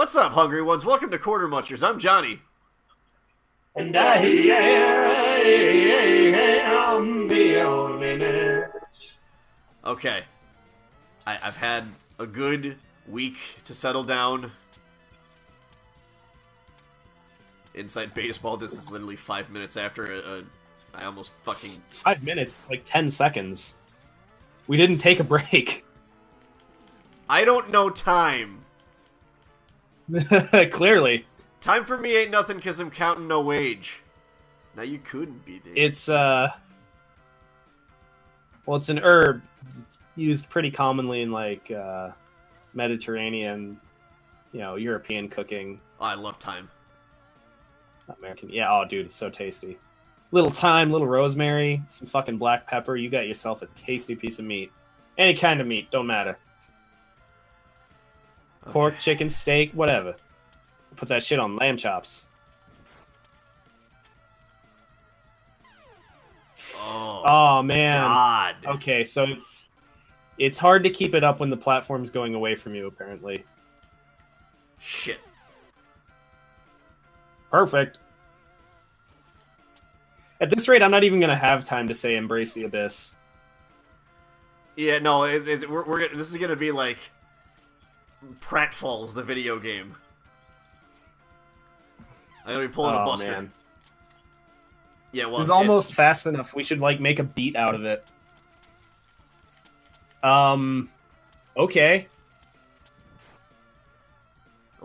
What's up, hungry ones? Welcome to Quarter Munchers. I'm Johnny. And I am the only Mitch. Okay. I've had a good week to settle down. Inside baseball, this is literally 5 minutes after I almost fucking... 5 minutes, like 10 seconds. We didn't take a break. I don't know time. Clearly. Time for me ain't nothing because I'm counting no wage. Now you couldn't be there. It's, well, it's an herb. It's used pretty commonly in, like, Mediterranean, European cooking. Oh, I love thyme. American. Yeah, oh, dude, it's so tasty. Little thyme, little rosemary, some fucking black pepper. You got yourself a tasty piece of meat. Any kind of meat, don't matter. Okay. Pork, chicken, steak, whatever. Put that shit on lamb chops. Oh man. God. Okay, so it's hard to keep it up when the platform's going away from you, apparently. Shit. Perfect. At this rate, I'm not even going to have time to say embrace the abyss. Yeah, no, this is gonna be like Pratfalls, the video game. I'm gonna be pulling a Buster. Man. Yeah, well, It's almost fast enough. We should like make a beat out of it. Okay.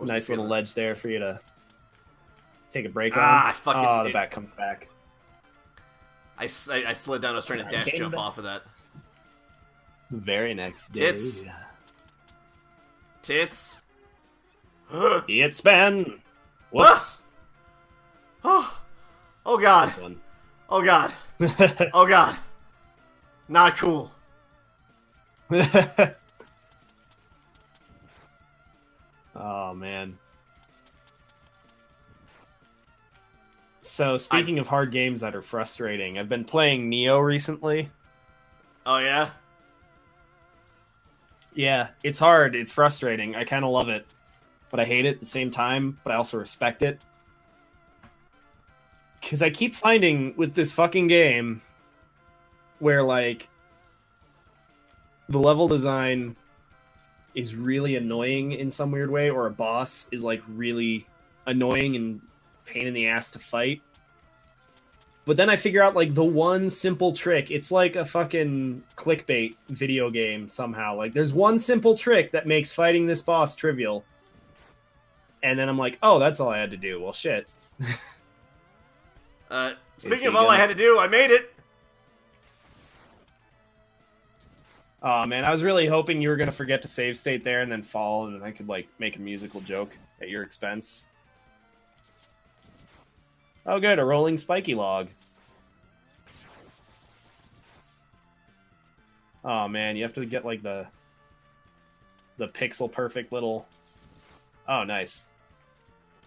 Nice little ledge there for you to take a break on. Fucking... the back comes back. I slid down. I was trying to dash jump off of that. The very next day. Tits. Tits. It's been. Whoops. Oh God. Oh God. Oh God. Not cool. Oh man. So speaking of hard games that are frustrating, I've been playing Nioh recently. Oh yeah? Yeah, it's hard, it's frustrating. I kind of love it, but I hate it at the same time, but I also respect it. Because I keep finding with this fucking game where, like, the level design is really annoying in some weird way, or a boss is, like, really annoying and pain in the ass to fight. But then I figure out, like, the one simple trick. It's like a fucking clickbait video game somehow. Like, there's one simple trick that makes fighting this boss trivial. And then I'm like, oh, that's all I had to do. Well, shit. Speaking of all I had to do, I made it! Oh, man, I was really hoping you were going to forget to save state there and then fall, and then I could, like, make a musical joke at your expense. Oh, good, a rolling spiky log. Oh, man, you have to get, like, the pixel-perfect little... Oh, nice.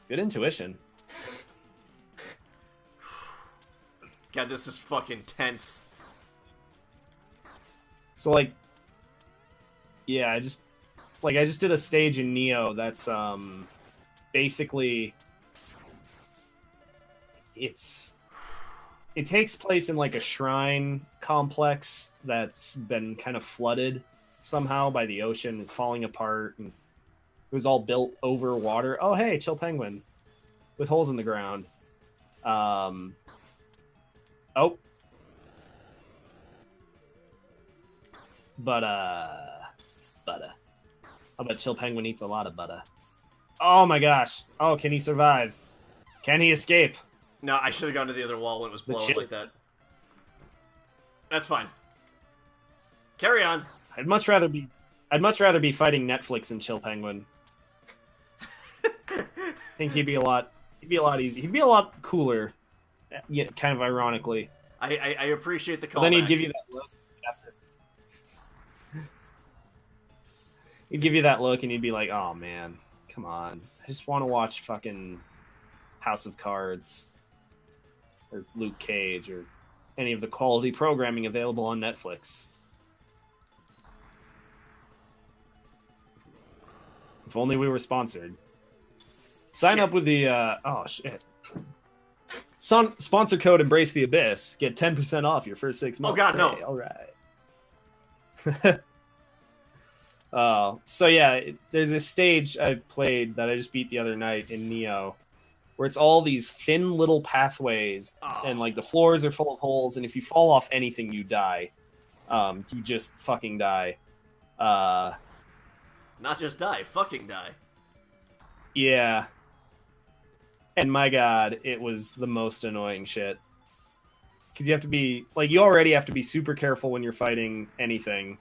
Good intuition. God, this is fucking tense. So, like... Yeah, I just did a stage in Nioh that's, basically... It takes place in like a shrine complex that's been kind of flooded somehow by the ocean. It's falling apart, and it was all built over water. Oh, hey, chill penguin with holes in the ground. Oh, but butter. I bet chill penguin eats a lot of butter. Oh my gosh! Oh, can he survive? Can he escape? No, I should have gone to the other wall when it was blowing like that. That's fine. Carry on. I'd much rather be fighting Netflix than Chill Penguin. I think he'd be a lot easier. He'd be a lot cooler. Yeah, kind of ironically. I appreciate the callback. Then he'd give you that look after. He'd give you that look and he'd be like, "Oh man, come on. I just want to watch fucking House of Cards or Luke Cage or any of the quality programming available on Netflix." If only we were sponsored. Sign up with the oh shit. Sponsor code Embrace the Abyss. Get 10% off your first 6 months. Oh god, no. Hey, all right. So yeah, there's this stage I played that I just beat the other night in Nioh, where it's all these thin little pathways, and like the floors are full of holes, and if you fall off anything, you die. You just fucking die. Not just die, fucking die. Yeah. And my god, it was the most annoying shit. Because you have to be, like, you already have to be super careful when you're fighting anything.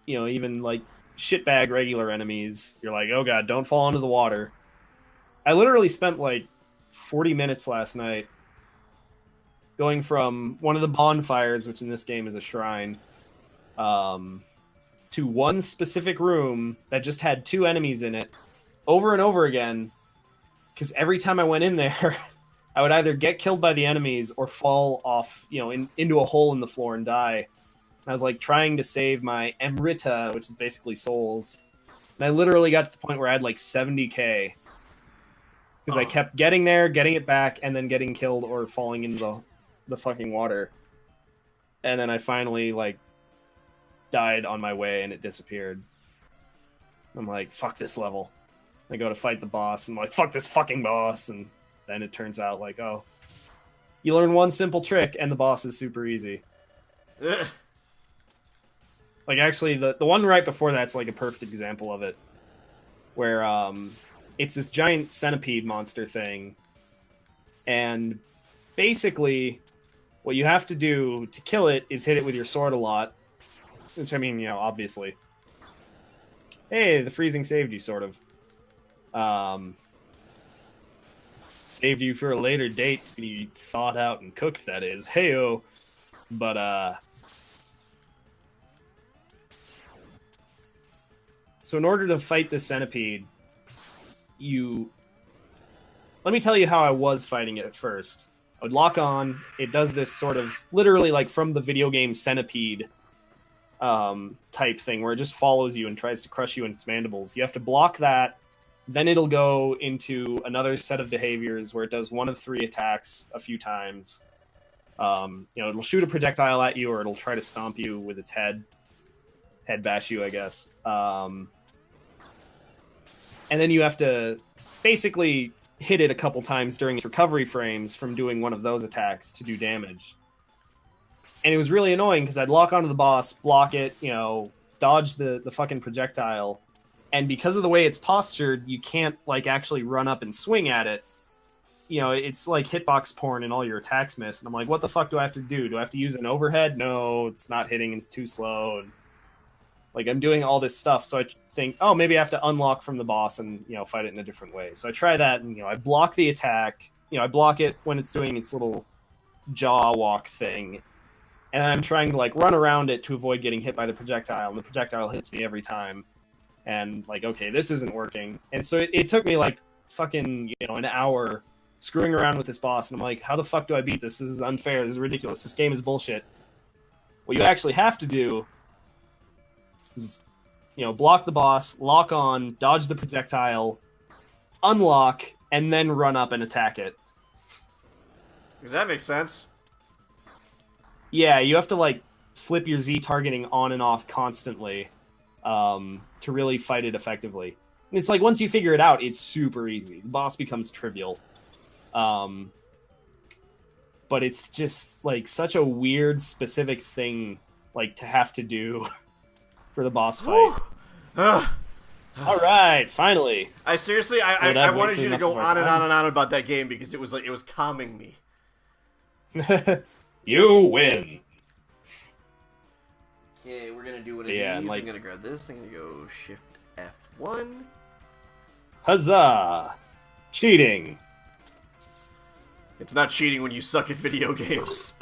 You know, even, like, shitbag regular enemies. You're like, oh god, don't fall into the water. I literally spent, like, 40 minutes last night going from one of the bonfires, which in this game is a shrine, to one specific room that just had 2 enemies in it, over and over again. Because every time I went in there, I would either get killed by the enemies or fall off, you know, into a hole in the floor and die. And I was like trying to save my Emrita, which is basically souls. And I literally got to the point where I had like 70k. Because I kept getting there, getting it back, and then getting killed or falling into the fucking water. And then I finally, like, died on my way and it disappeared. I'm like, fuck this level. I go to fight the boss, and I'm like, fuck this fucking boss, and then it turns out, like, oh, you learn one simple trick, and the boss is super easy. Like, actually, the one right before that's, like, a perfect example of it, where, it's this giant centipede monster thing, and basically, what you have to do to kill it is hit it with your sword a lot, which, I mean, you know, obviously. Hey, the freezing saved you, sort of. Saved you for a later date to be thawed out and cooked, that is. Heyo. But, so in order to fight this centipede, let me tell you how I was fighting it at first. I would lock on, it does this sort of, literally like from the video game Centipede, type thing, where it just follows you and tries to crush you in its mandibles. You have to block that. Then it'll go into another set of behaviors where it does one of 3 attacks a few times. You know, it'll shoot a projectile at you, or it'll try to stomp you with its head bash you, I guess. And then you have to basically hit it a couple times during its recovery frames from doing one of those attacks to do damage. And it was really annoying because I'd lock onto the boss, block it, you know, dodge the fucking projectile. And because of the way it's postured, you can't, like, actually run up and swing at it. You know, it's like hitbox porn and all your attacks miss. And I'm like, what the fuck do I have to do? Do I have to use an overhead? No, it's not hitting, it's too slow. And, like, I'm doing all this stuff, so I think, oh, maybe I have to unlock from the boss and, you know, fight it in a different way. So I try that, and, you know, I block the attack. You know, I block it when it's doing its little jaw walk thing. And I'm trying to, like, run around it to avoid getting hit by the projectile, and the projectile hits me every time. And, like, okay, this isn't working. And so it took me, like, fucking, you know, an hour screwing around with this boss. And I'm like, how the fuck do I beat this? This is unfair. This is ridiculous. This game is bullshit. What you actually have to do is, you know, block the boss, lock on, dodge the projectile, unlock, and then run up and attack it. Does that make sense? Yeah, you have to, like, flip your Z targeting on and off constantly to really fight it effectively. And it's like, once you figure it out, it's super easy. The boss becomes trivial. But it's just, like, such a weird, specific thing, like, to have to do for the boss fight. Alright, finally. I seriously, I wanted you to go on and on and on about that game because it was, like, it was calming me. You win. Okay, we're gonna do one of these. Like, I'm gonna grab this. I'm gonna go Shift F1. Huzzah! Cheating. It's not cheating when you suck at video games.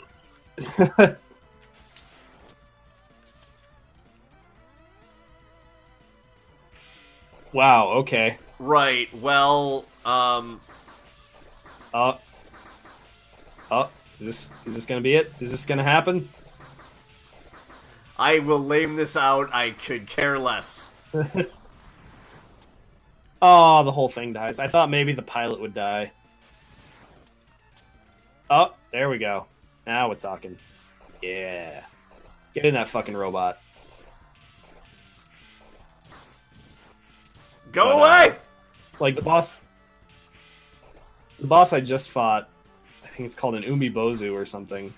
Wow, okay. Right, well, is this gonna be it? Is this gonna happen? I will lame this out. I could care less. Oh, the whole thing dies. I thought maybe the pilot would die. Oh, there we go. Now we're talking. Yeah. Get in that fucking robot. Go away! Like, the boss I just fought, I think it's called an Umibozu or something.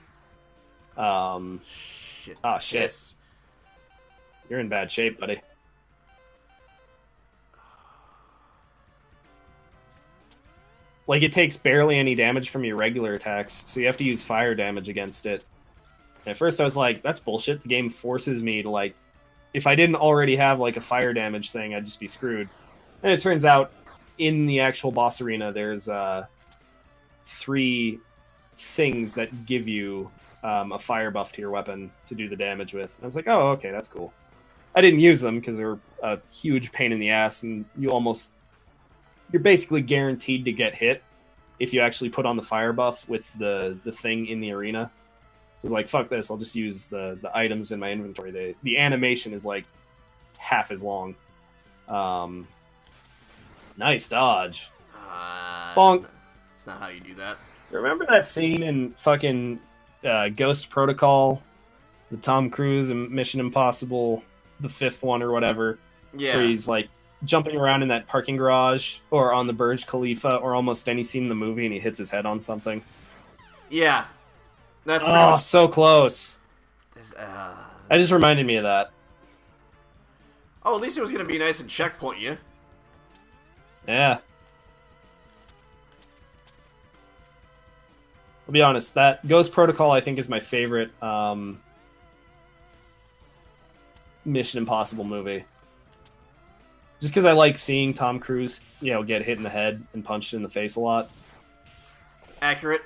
Shit. Oh, shit. Yes. You're in bad shape, buddy. Like, it takes barely any damage from your regular attacks, so you have to use fire damage against it. And at first I was like, that's bullshit. The game forces me to, like, if I didn't already have, like, a fire damage thing, I'd just be screwed. And it turns out, in the actual boss arena, there's 3 things that give you a fire buff to your weapon to do the damage with. And I was like, oh, okay, that's cool. I didn't use them because they're a huge pain in the ass, and you're basically guaranteed to get hit if you actually put on the fire buff with the thing in the arena. So it's like, fuck this, I'll just use the items in my inventory. The animation is like half as long. Nice dodge. Bonk. It's not how you do that. Remember that scene in fucking Ghost Protocol? The Tom Cruise and Mission Impossible, the 5th one or whatever? Yeah. Where he's like jumping around in that parking garage or on the Burj Khalifa or almost any scene in the movie and he hits his head on something. Yeah. That's so close. That just reminded me of that. Oh, at least it was going to be nice and checkpoint you. Yeah. I'll be honest, that Ghost Protocol I think is my favorite Mission Impossible movie. Just because I like seeing Tom Cruise, get hit in the head and punched in the face a lot. Accurate.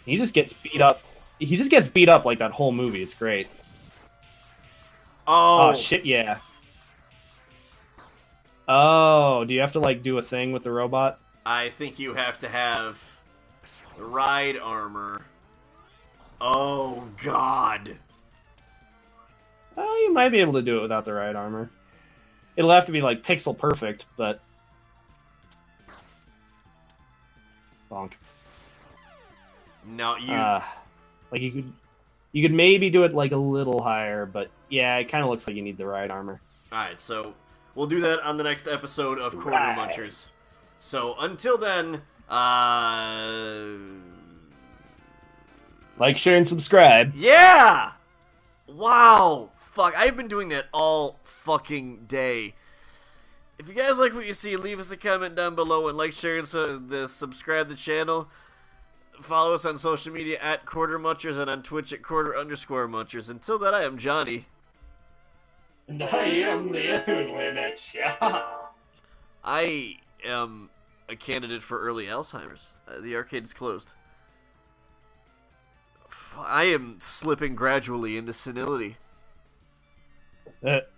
He just gets beat up. He just gets beat up like that whole movie. It's great. Oh shit, yeah. Oh, do you have to, like, do a thing with the robot? I think you have to have ride armor. Oh, God. Oh, you might be able to do it without the ride armor. It'll have to be, like, pixel perfect, but... Bonk. No, you... like, you could maybe do it, like, a little higher, but, yeah, it kind of looks like you need the ride armor. Alright, so... we'll do that on the next episode of Quarter Munchers. So, until then, like, share, and subscribe. Yeah! Wow! Fuck, I've been doing that all fucking day. If you guys like what you see, leave us a comment down below and like, share, and subscribe the channel. Follow us on social media at Quarter Munchers and on Twitch at Quarter_Munchers. Until then, I am Johnny. And I am the only Mitch. I am a candidate for early Alzheimer's. The arcade is closed. I am slipping gradually into senility. Fuck.